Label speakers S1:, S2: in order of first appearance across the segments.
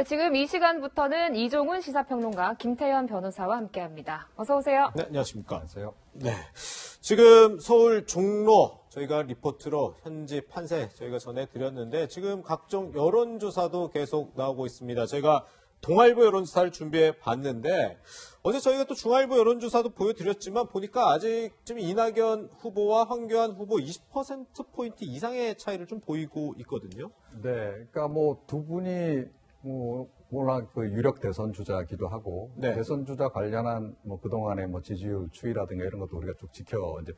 S1: 지금 이 시간부터는 이종훈 시사평론가, 김태현 변호사와 함께합니다. 어서 오세요.
S2: 네, 안녕하십니까.
S3: 안녕하세요.
S2: 네, 지금 서울 종로 저희가 리포트로 현지 판세 저희가 전해드렸는데 지금 각종 여론조사도 계속 나오고 있습니다. 저희가 동아일보 여론조사를 준비해 봤는데 어제 저희가 또 중앙일보 여론조사도 보여드렸지만 보니까 아직 좀 이낙연 후보와 황교안 후보 20%포인트 이상의 차이를 좀 보이고 있거든요.
S3: 네, 그러니까 뭐 두 분이 워낙 그 유력 대선 주자기도 하고
S2: 네.
S3: 대선 주자 관련한 뭐 그동안의 뭐 지지율 추이라든가 이런 것도 우리가 쭉 지켜 이제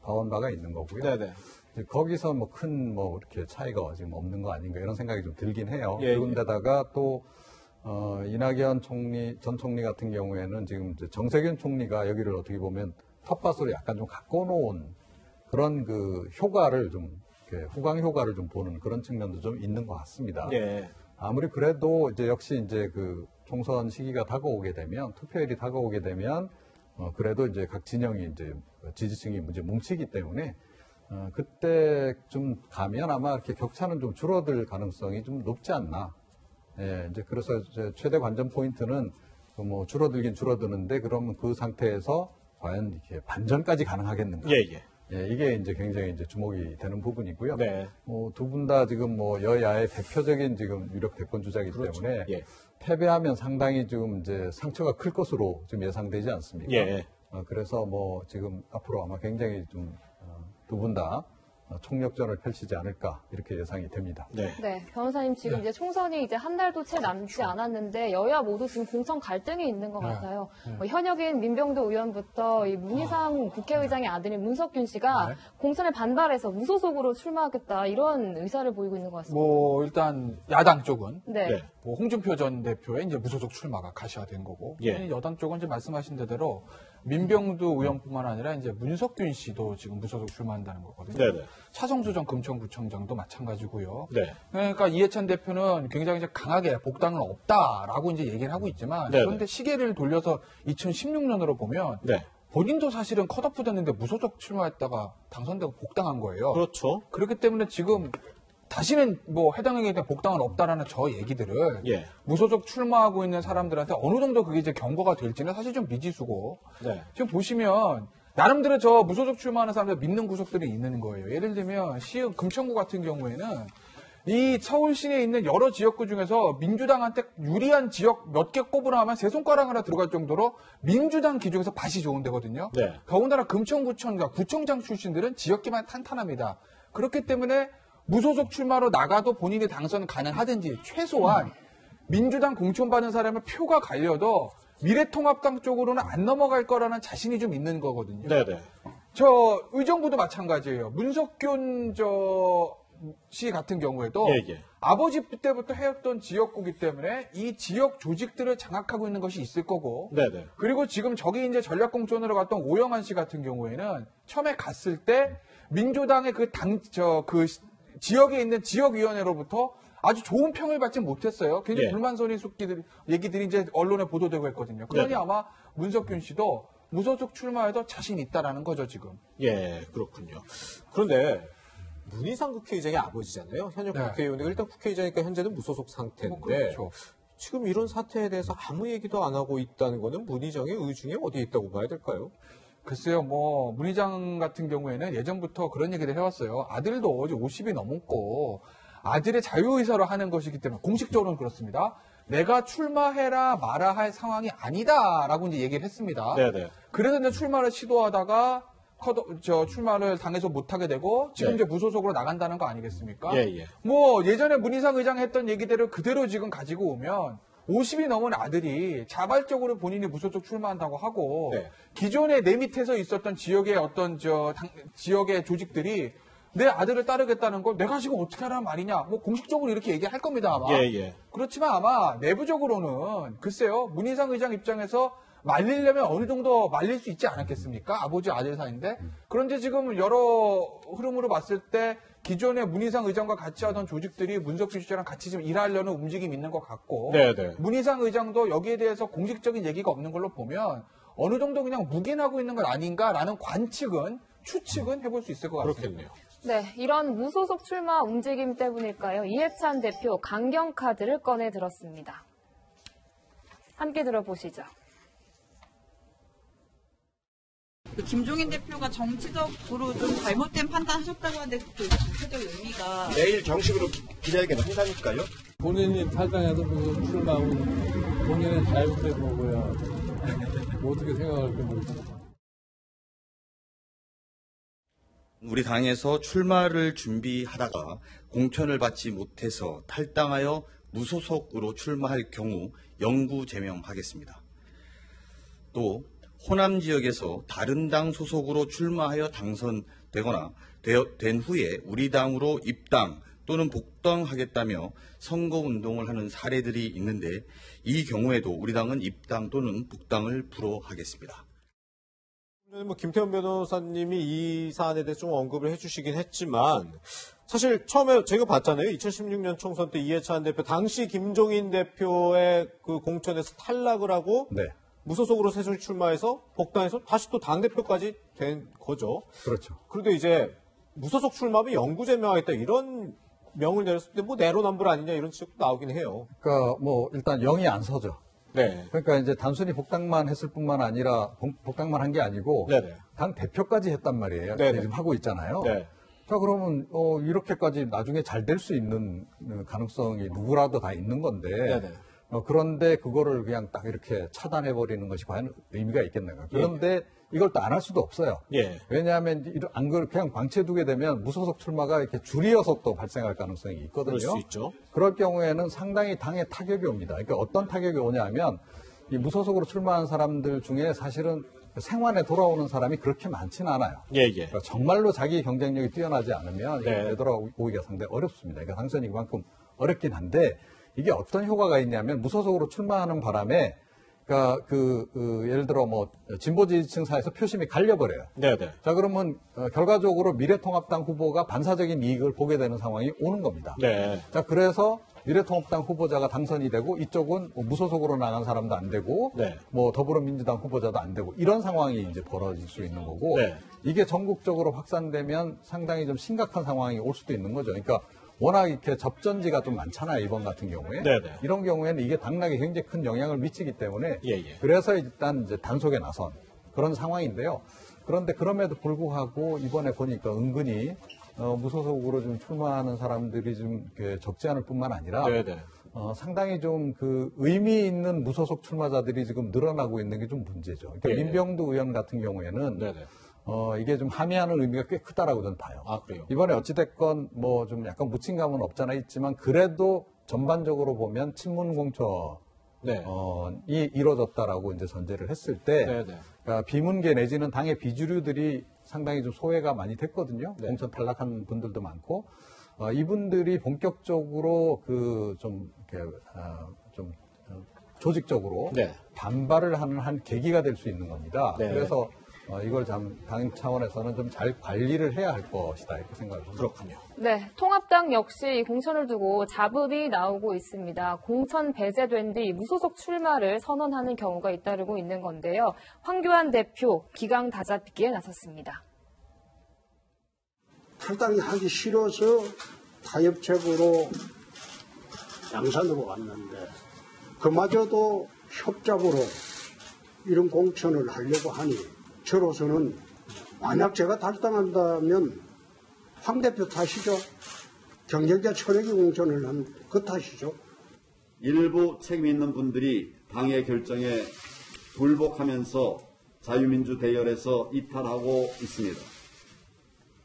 S3: 봐온 바가 있는 거고요.
S2: 네네.
S3: 이제 거기서 뭐 큰 뭐 이렇게 차이가 지금 없는 거 아닌가 이런 생각이 좀 들긴 해요.
S2: 예,
S3: 그런데다가 또 이낙연 전 총리 같은 경우에는 지금 이제 정세균 총리가 여기를 어떻게 보면 텃밭으로 약간 좀 가꿔놓은 그런 그 효과를 좀 이렇게 후광 효과를 좀 보는 그런 측면도 좀 있는 것 같습니다.
S2: 예.
S3: 아무리 그래도 이제 역시 이제 그 총선 시기가 다가오게 되면 투표일이 다가오게 되면 그래도 이제 각 진영이 이제 지지층이 이제 뭉치기 때문에 그때 좀 가면 아마 이렇게 격차는 좀 줄어들 가능성이 좀 높지 않나. 예, 이제 그래서 이제 최대 관전 포인트는 뭐 줄어들긴 줄어드는데 그러면 그 상태에서 과연 이렇게 반전까지 가능하겠는가?
S2: 예.
S3: 예, 이게 이제 굉장히 이제 주목이 되는 부분이고요.
S2: 네.
S3: 두 분 다 지금 뭐 여야의 대표적인 지금 유력 대권 주자이기
S2: 그렇죠.
S3: 때문에
S2: 예.
S3: 패배하면 상당히 지금 이제 상처가 클 것으로 좀 예상되지 않습니까?
S2: 예.
S3: 그래서 뭐 지금 앞으로 아마 굉장히 좀 두 분 다 총력전을 펼치지 않을까 이렇게 예상이 됩니다.
S2: 네.
S1: 네, 변호사님 지금 이제 총선이 이제 한 달도 채 남지 않았는데 여야 모두 지금 공천 갈등이 있는 것 같아요. 뭐 현역인 민병도 의원부터 이 문희상 국회의장의 아들인 문석균 씨가 공천에 반발해서 무소속으로 출마하겠다 이런 의사를 보이고 있는 것 같습니다.
S4: 뭐 일단 야당 쪽은
S1: 네.
S4: 뭐 홍준표 전 대표의 이제 무소속 출마가 가시화된 거고 여당 쪽은 이제 말씀하신 대로 민병두 의원뿐만 아니라 이제 문석균 씨도 지금 무소속 출마한다는 거거든요.
S2: 네네.
S4: 차정수 전 금천구청장도 마찬가지고요.
S2: 네.
S4: 그러니까 이해찬 대표는 굉장히 이제 강하게 복당은 없다라고 이제 얘기를 하고 있지만
S2: 네네.
S4: 그런데 시계를 돌려서 2016년으로 보면
S2: 네.
S4: 본인도 사실은 컷오프 됐는데 무소속 출마했다가 당선되고 복당한 거예요.
S2: 그렇죠.
S4: 그렇기 때문에 지금 다시는 뭐 해당 행위에 대한 복당은 없다라는 저 얘기들을
S2: 예.
S4: 무소속 출마하고 있는 사람들한테 어느 정도 그게 이제 경고가 될지는 사실 좀 미지수고
S2: 네.
S4: 지금 보시면 나름대로 저 무소속 출마하는 사람들 믿는 구석들이 있는 거예요. 예를 들면 시흥 금천구 같은 경우에는 이 서울 시내에 있는 여러 지역구 중에서 민주당한테 유리한 지역 몇 개 꼽으라 하면 세 손가락 하나 들어갈 정도로 민주당 기준에서 밭이 좋은 데거든요.
S2: 네.
S4: 더군다나 금천구청과 구청장 출신들은 지역 기반이 탄탄합니다. 그렇기 때문에 무소속 출마로 나가도 본인이 당선 가능하든지 최소한 민주당 공천받은 사람의 표가 갈려도 미래통합당 쪽으로는 안 넘어갈 거라는 자신이 좀 있는 거거든요.
S2: 네네.
S4: 저 의정부도 마찬가지예요. 문석균 씨 같은 경우에도
S2: 예.
S4: 아버지 때부터 해왔던 지역구기 때문에 이 지역 조직들을 장악하고 있는 것이 있을 거고
S2: 네네.
S4: 그리고 지금 저기 이제 전략공천으로 갔던 오영환 씨 같은 경우에는 처음에 갔을 때 민주당의 그 지역에 있는 지역위원회로부터 아주 좋은 평을 받지 못했어요. 굉장히
S2: 예.
S4: 불만선이 쏟기들 얘기들이 이제 언론에 보도되고 있거든요. 그러니
S2: 네네.
S4: 아마 문석균 씨도 무소속 출마에도 자신 있다라는 거죠 지금.
S2: 예, 그렇군요. 그런데 문희상 국회의장의 아버지잖아요. 현역
S4: 네.
S2: 국회의원이고 일단 국회의장이니까 현재는 무소속 상태인데
S4: 그렇죠.
S2: 지금 이런 사태에 대해서 아무 얘기도 안 하고 있다는 거는 문희장의 의중이 어디에 있다고 봐야 될까요?
S4: 글쎄요, 뭐 문희장 같은 경우에는 예전부터 그런 얘기를 해왔어요. 아들도 어제 50이 넘었고 아들의 자유의사로 하는 것이기 때문에 공식적으로는 그렇습니다. 내가 출마해라 마라 할 상황이 아니다라고 이제 얘기를 했습니다.
S2: 네네.
S4: 그래서 이제 출마를 시도하다가 출마를 당해서 못하게 되고 지금
S2: 네.
S4: 이제 무소속으로 나간다는 거 아니겠습니까?
S2: 예.
S4: 뭐 예전에 문희상 의장이 했던 얘기대로 그대로 지금 가지고 오면 50이 넘은 아들이 자발적으로 본인이 무소속 출마한다고 하고
S2: 네.
S4: 기존에 내 밑에서 있었던 지역의 어떤 지역의 조직들이 내 아들을 따르겠다는 걸 내가 지금 어떻게 하라는 말이냐 뭐 공식적으로 이렇게 얘기할 겁니다 아마.
S2: 예.
S4: 그렇지만 아마 내부적으로는 글쎄요 문희상 의장 입장에서 말리려면 어느 정도 말릴 수 있지 않았겠습니까? 아버지 아들 사이인데. 그런데 지금 여러 흐름으로 봤을 때 기존의 문희상 의장과 같이 하던 조직들이 문석균 씨랑 같이 좀 일하려는 움직임이 있는 것 같고
S2: 네네.
S4: 문희상 의장도 여기에 대해서 공식적인 얘기가 없는 걸로 보면 어느 정도 그냥 묵인하고 있는 건 아닌가라는 추측은 해볼 수 있을 것 같습니다.
S2: 그렇겠네요.
S1: 네, 이런 무소속 출마 움직임 때문일까요? 이해찬 대표 강경카드를 꺼내 들었습니다. 함께 들어보시죠.
S5: 김종인 대표가 정치적으로 좀 잘못된 판단하셨다고 하는데 그 정치적 의미가
S6: 내일 정식으로 기자회견 한다니까요?
S7: 본인이 탈당해서 무슨 출마하고 본인은 자유된 거고요. 뭐 어떻게 생각할지 모르겠어요.
S6: 우리 당에서 출마를 준비하다가 공천을 받지 못해서 탈당하여 무소속으로 출마할 경우 영구 제명하겠습니다. 또 호남 지역에서 다른 당 소속으로 출마하여 당선되거나 된 후에 우리 당으로 입당 또는 복당하겠다며 선거운동을 하는 사례들이 있는데 이 경우에도 우리 당은 입당 또는 복당을 불허하겠습니다.
S2: 김태현 변호사님이 이 사안에 대해서 좀 언급을 해주시긴 했지만 사실 처음에 제가 봤잖아요. 2016년 총선 때 이해찬 대표 당시 김종인 대표의 그 공천에서 탈락을 하고
S3: 네.
S2: 무소속으로 새누리 출마해서 복당해서 다시 또 당대표까지 된 거죠.
S3: 그렇죠.
S2: 그런데 이제 무소속 출마하면 영구 제명하겠다 이런 명을 내렸을 때 뭐 내로남불 아니냐 이런 지적도 나오긴 해요.
S3: 그러니까 뭐 일단 영이 안 서죠.
S2: 네.
S3: 그러니까 이제 단순히 복당만 했을 뿐만 아니라 복당만 한 게 아니고
S2: 네네.
S3: 당 대표까지 했단 말이에요.
S2: 네네.
S3: 지금 하고 있잖아요.
S2: 네.
S3: 자 그러면 이렇게까지 나중에 잘 될 수 있는 가능성이 누구라도 다 있는 건데
S2: 네네.
S3: 그런데 그거를 그냥 딱 이렇게 차단해 버리는 것이 과연 의미가 있겠는가? 그런데 이걸 또 안 할 수도 없어요.
S2: 예.
S3: 왜냐하면 안 그냥 방치해두게 되면 무소속 출마가 이렇게 줄이어서 또 발생할 가능성이 있거든요.
S2: 그럴 수 있죠.
S3: 그럴 경우에는 상당히 당에 타격이 옵니다. 그러니까 어떤 타격이 오냐면 이 무소속으로 출마한 사람들 중에 사실은 생활에 돌아오는 사람이 그렇게 많지는 않아요.
S2: 예.
S3: 그러니까 정말로 자기 경쟁력이 뛰어나지 않으면
S2: 네.
S3: 되돌아오기가 상당히 어렵습니다. 그러니까 당선이 그만큼 어렵긴 한데 이게 어떤 효과가 있냐면 무소속으로 출마하는 바람에 그러니까 예를 들어 뭐 진보 지지층 사이에서 표심이 갈려버려요.
S2: 네네.
S3: 자 그러면 결과적으로 미래통합당 후보가 반사적인 이익을 보게 되는 상황이 오는 겁니다.
S2: 네.
S3: 자 그래서 미래통합당 후보자가 당선이 되고 이쪽은 뭐 무소속으로 나간 사람도 안 되고
S2: 네.
S3: 뭐 더불어민주당 후보자도 안 되고 이런 상황이 이제 벌어질 수 있는 거고
S2: 네.
S3: 이게 전국적으로 확산되면 상당히 좀 심각한 상황이 올 수도 있는 거죠. 그러니까 워낙 이렇게 접전지가 좀 많잖아요. 이번 같은 경우에.
S2: 네네.
S3: 이런 경우에는 이게 당락에 굉장히 큰 영향을 미치기 때문에
S2: 예.
S3: 그래서 일단 이제 단속에 나선 그런 상황인데요. 그런데 그럼에도 불구하고 이번에 보니까 은근히 무소속으로 좀 출마하는 사람들이 좀 이렇게 적지 않을 뿐만 아니라
S2: 네네.
S3: 상당히 좀 그 의미 있는 무소속 출마자들이 지금 늘어나고 있는 게 좀 문제죠. 그러니까
S2: 예.
S3: 민병두 의원 같은 경우에는
S2: 네네.
S3: 이게 좀 함의하는 의미가 꽤 크다라고 저는 봐요.
S2: 아, 그래요?
S3: 이번에 어찌됐건 뭐 좀 약간 묻힌감은 없잖아 있지만 그래도 전반적으로 보면 친문 공천이
S2: 네.
S3: 이루어졌다라고 이제 전제를 했을 때
S2: 네네.
S3: 그러니까 비문계 내지는 당의 비주류들이 상당히 좀 소외가 많이 됐거든요.
S2: 네.
S3: 공천 탈락한 분들도 많고 이분들이 본격적으로 좀 조직적으로
S2: 네.
S3: 반발을 하는 한 계기가 될 수 있는 겁니다.
S2: 네.
S3: 그래서 이걸 당 차원에서는 좀 잘 관리를 해야 할 것이다 이렇게 생각을 합니다.
S2: 그렇군요.
S1: 네, 통합당 역시 공천을 두고 잡음이 나오고 있습니다. 공천 배제된 뒤 무소속 출마를 선언하는 경우가 잇따르고 있는 건데요. 황교안 대표 기강 다잡기에 나섰습니다.
S8: 탈당이 하기 싫어서 타협책으로 양산으로 왔는데 그마저도 협잡으로 이런 공천을 하려고 하니 저로서는 만약 제가 탈당한다면 황 대표 탓이죠. 경쟁자 천억이 공천을 한 그 탓이죠.
S9: 일부 책임 있는 분들이 당의 결정에 불복하면서 자유민주 대열에서 이탈하고 있습니다.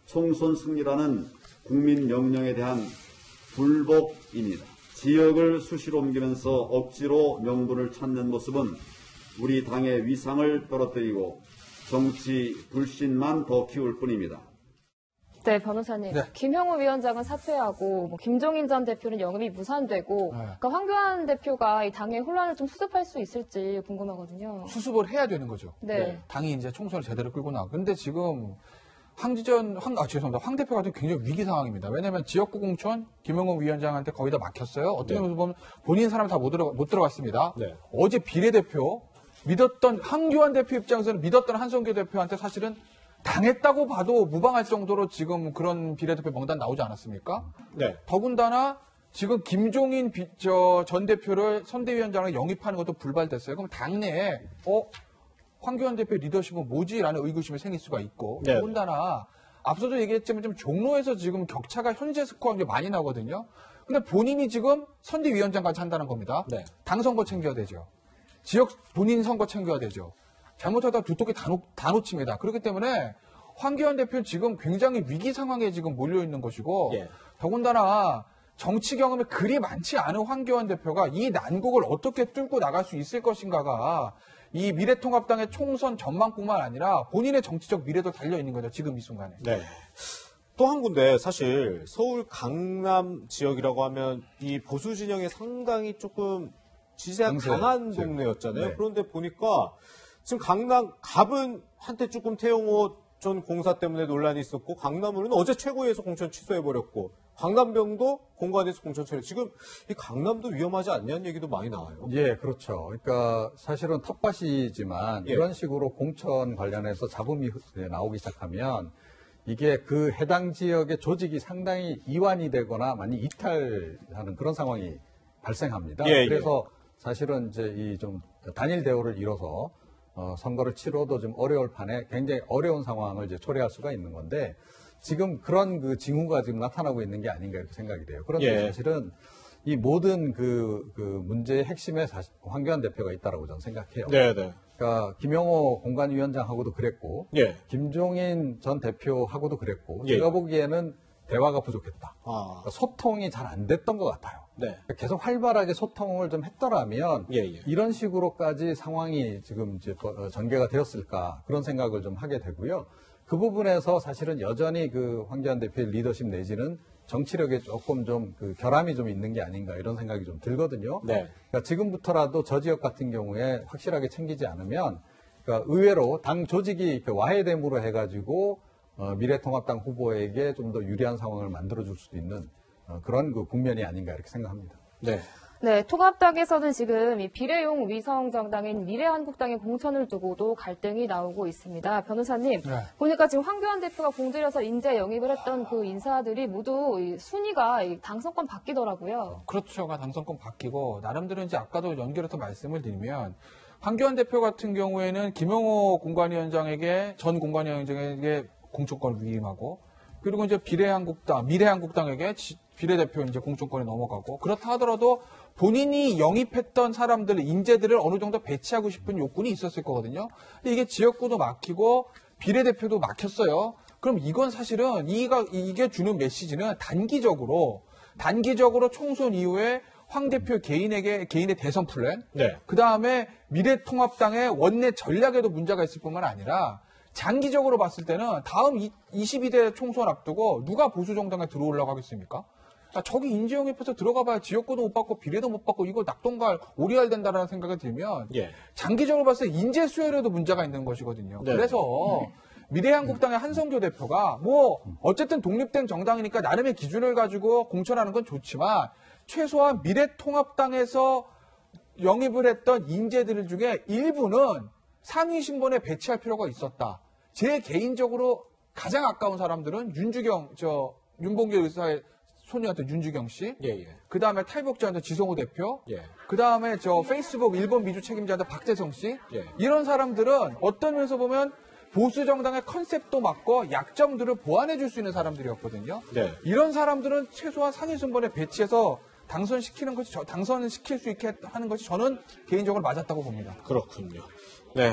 S9: 총선 승리라는 국민 명령에 대한 불복입니다. 지역을 수시로 옮기면서 억지로 명분을 찾는 모습은 우리 당의 위상을 떨어뜨리고 정치 불신만 더 키울 뿐입니다.
S1: 네, 변호사님.
S4: 네.
S1: 김형우 위원장은 사퇴하고 김종인 전 대표는 영입이 무산되고 그러니까 황교안 대표가 이 당의 혼란을 좀 수습할 수 있을지 궁금하거든요.
S4: 수습을 해야 되는 거죠.
S1: 네.
S4: 당이 이제 총선을 제대로 끌고 나가. 근데 지금 죄송합니다. 황 대표가 굉장히 위기 상황입니다. 왜냐하면 지역구 공천 김영호 위원장한테 거의 다 막혔어요. 어떻게 보면 본인 사람 다 못 들어갔습니다.
S2: 네.
S4: 어제 비례대표 믿었던 황교안 대표 입장에서는 믿었던 한성규 대표한테 사실은 당했다고 봐도 무방할 정도로 지금 그런 비례대표 명단 나오지 않았습니까?
S2: 네.
S4: 더군다나 지금 김종인 전 대표를 선대위원장으로 영입하는 것도 불발됐어요. 그럼 당내에 황교안 대표 리더십은 뭐지라는 의구심이 생길 수가 있고
S2: 네.
S4: 더군다나 앞서도 얘기했지만 좀 종로에서 지금 격차가 현재 스코어가 좀 많이 나거든요. 근데 본인이 지금 선대위원장까지 한다는 겁니다.
S2: 네.
S4: 당 선거 챙겨야 되죠. 지역 본인 선거 챙겨야 되죠. 잘못하다 두둑이 다 놓칩니다. 그렇기 때문에 황교안 대표는 지금 굉장히 위기 상황에 지금 몰려 있는 것이고
S2: 예.
S4: 더군다나 정치 경험이 그리 많지 않은 황교안 대표가 이 난국을 어떻게 뚫고 나갈 수 있을 것인가가 이 미래통합당의 총선 전망뿐만 아니라 본인의 정치적 미래도 달려 있는 거죠. 지금 이 순간에.
S2: 네. 또 한 군데 사실 서울 강남 지역이라고 하면 이 보수 진영에 상당히 조금 지지가 강한 동네였잖아요.
S3: 네.
S2: 그런데 보니까 지금 강남 갑은 한때 조금 태영호 전 공사 때문에 논란이 있었고 강남으로는 어제 최고위에서 공천 취소해버렸고 광남병도 공관에서 공천 처리. 지금 이 강남도 위험하지 않냐는 얘기도 많이 나와요.
S3: 예, 그렇죠. 그러니까 사실은 텃밭이지만
S2: 예.
S3: 이런 식으로 공천 관련해서 잡음이 나오기 시작하면 이게 그 해당 지역의 조직이 상당히 이완이 되거나 많이 이탈하는 그런 상황이 발생합니다.
S2: 예,
S3: 그래서 사실은 이제 이 좀 단일 대우를 이뤄서 선거를 치러도 좀 어려울 판에 굉장히 어려운 상황을 이제 초래할 수가 있는 건데 지금 그런 그 징후가 지금 나타나고 있는 게 아닌가 이렇게 생각이 돼요. 그런데
S2: 예.
S3: 사실은 이 모든 그 문제의 핵심에 황교안 대표가 있다라고 저는 생각해요.
S2: 네네.
S3: 그러니까 김영호 공관위원장하고도 그랬고,
S2: 예.
S3: 김종인 전 대표하고도 그랬고,
S2: 예.
S3: 제가 보기에는 대화가 부족했다.
S2: 아.
S3: 그러니까 소통이 잘 안 됐던 것 같아요.
S2: 네.
S3: 그러니까 계속 활발하게 소통을 좀 했더라면
S2: 예, 예.
S3: 이런 식으로까지 상황이 지금 이제 전개가 되었을까 그런 생각을 좀 하게 되고요. 그 부분에서 사실은 여전히 그 황교안 대표의 리더십 내지는 정치력에 조금 좀 그 결함이 좀 있는 게 아닌가 이런 생각이 좀 들거든요.
S2: 네.
S3: 그러니까 지금부터라도 저 지역 같은 경우에 확실하게 챙기지 않으면 그러니까 의외로 당 조직이 와해됨으로 해가지고 미래통합당 후보에게 좀 더 유리한 상황을 만들어줄 수도 있는 그런 그 국면이 아닌가 이렇게 생각합니다.
S2: 네.
S1: 네, 통합당에서는 지금 이 비례용 위성 정당인 미래한국당의 공천을 두고도 갈등이 나오고 있습니다. 변호사님,
S4: 네.
S1: 보니까 지금 황교안 대표가 공들여서 인재 영입을 했던 그 인사들이 모두 이 순위가 이 당선권 바뀌더라고요.
S4: 그렇죠. 당선권 바뀌고 나름대로 이제 아까도 연결해서 말씀을 드리면 황교안 대표 같은 경우에는 김영호 공관위원장에게 전 공관위원장에게 공천권을 위임하고 그리고 이제 미래한국당에게 비례대표 이제 공천권이 넘어가고 그렇다 하더라도 본인이 영입했던 사람들 인재들을 어느 정도 배치하고 싶은 욕구는 있었을 거거든요. 근데 이게 지역구도 막히고 비례대표도 막혔어요. 그럼 이건 사실은 이게 주는 메시지는 단기적으로 총선 이후에 황 대표 개인의 대선 플랜,
S2: 네.
S4: 그 다음에 미래통합당의 원내 전략에도 문제가 있을 뿐만 아니라 장기적으로 봤을 때는 다음 22대 총선 앞두고 누가 보수 정당에 들어오려고 하겠습니까? 저기 인재 영입해서 들어가봐야 지역구도 못 받고 비례도 못 받고 이거 낙동갈 오리알 된다라는 생각이 들면
S2: 예.
S4: 장기적으로 봤을 때 인재 수요에도 문제가 있는 것이거든요.
S2: 네.
S4: 그래서 미래한국당의 한성교 대표가 어쨌든 독립된 정당이니까 나름의 기준을 가지고 공천하는 건 좋지만 최소한 미래통합당에서 영입을 했던 인재들 중에 일부는 상위 신분에 배치할 필요가 있었다. 제 개인적으로 가장 아까운 사람들은 윤봉길 의사의 소녀였던 윤주경 씨.
S2: 예, 예.
S4: 그 다음에 탈북자였던 지성호 대표.
S2: 예.
S4: 그 다음에 페이스북 일본 미주 책임자였던 박재성 씨.
S2: 예.
S4: 이런 사람들은 어떤 면에서 보면 보수 정당의 컨셉도 맞고 약점들을 보완해 줄 수 있는 사람들이었거든요.
S2: 네.
S4: 이런 사람들은 최소한 상위 순번에 배치해서 당선시킬 수 있게 하는 것이 저는 개인적으로 맞았다고 봅니다.
S2: 그렇군요.